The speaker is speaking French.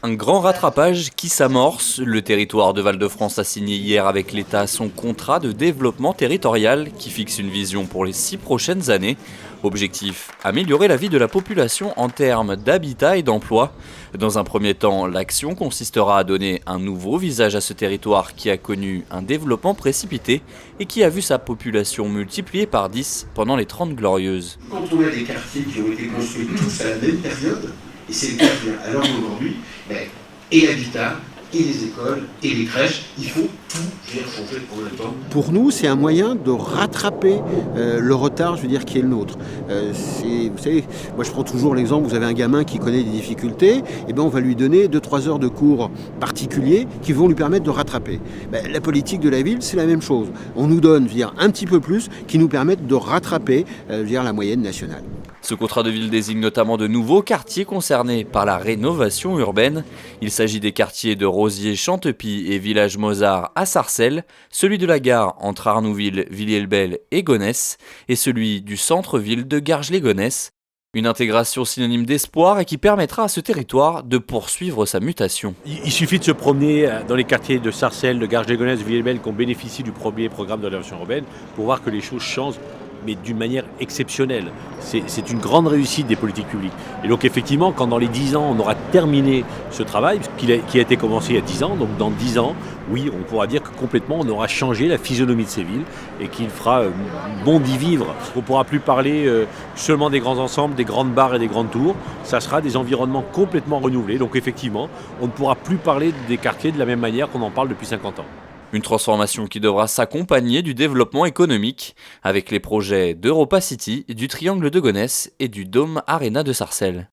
Un grand rattrapage qui s'amorce. Le territoire de Val-de-France a signé hier avec l'État son contrat de développement territorial qui fixe une vision pour les 6 prochaines années. Objectif, améliorer la vie de la population en termes d'habitat et d'emploi. Dans un premier temps, l'action consistera à donner un nouveau visage à ce territoire qui a connu un développement précipité et qui a vu sa population multipliée par 10 pendant les 30 Glorieuses. Quand on a des quartiers qui ont été construits tous à la même période, et c'est le cas à l'heure d'aujourd'hui, et l'habitat, et les écoles, et les crèches, il faut tout changer en même temps. Pour nous, c'est un moyen de rattraper le retard, qui est le nôtre. Vous savez, moi je prends toujours l'exemple, vous avez un gamin qui connaît des difficultés, et on va lui donner 2-3 heures de cours particuliers qui vont lui permettre de rattraper. La politique de la ville, c'est la même chose. On nous donne un petit peu plus qui nous permettent de rattraper la moyenne nationale. Ce contrat de ville désigne notamment de nouveaux quartiers concernés par la rénovation urbaine. Il s'agit des quartiers de Rosiers-Chantepie et Village Mozart à Sarcelles, celui de la gare entre Arnouville, Villiers-le-Bel et Gonesse, et celui du centre-ville de Garges-les-Gonesse. Une intégration synonyme d'espoir et qui permettra à ce territoire de poursuivre sa mutation. Il suffit de se promener dans les quartiers de Sarcelles, de Garges-les-Gonesse, Villiers-le-Bel qui ont bénéficié du premier programme de rénovation urbaine pour voir que les choses changent, mais d'une manière exceptionnelle. C'est une grande réussite des politiques publiques. Et donc effectivement, quand dans les 10 ans, on aura terminé ce travail, qui a été commencé il y a 10 ans, donc dans 10 ans, oui, on pourra dire que complètement, on aura changé la physionomie de ces villes et qu'il fera bon d'y vivre. On ne pourra plus parler seulement des grands ensembles, des grandes barres et des grandes tours. Ça sera des environnements complètement renouvelés. Donc effectivement, on ne pourra plus parler des quartiers de la même manière qu'on en parle depuis 50 ans. Une transformation qui devra s'accompagner du développement économique, avec les projets d'Europa City, du Triangle de Gonesse et du Dôme Arena de Sarcelles.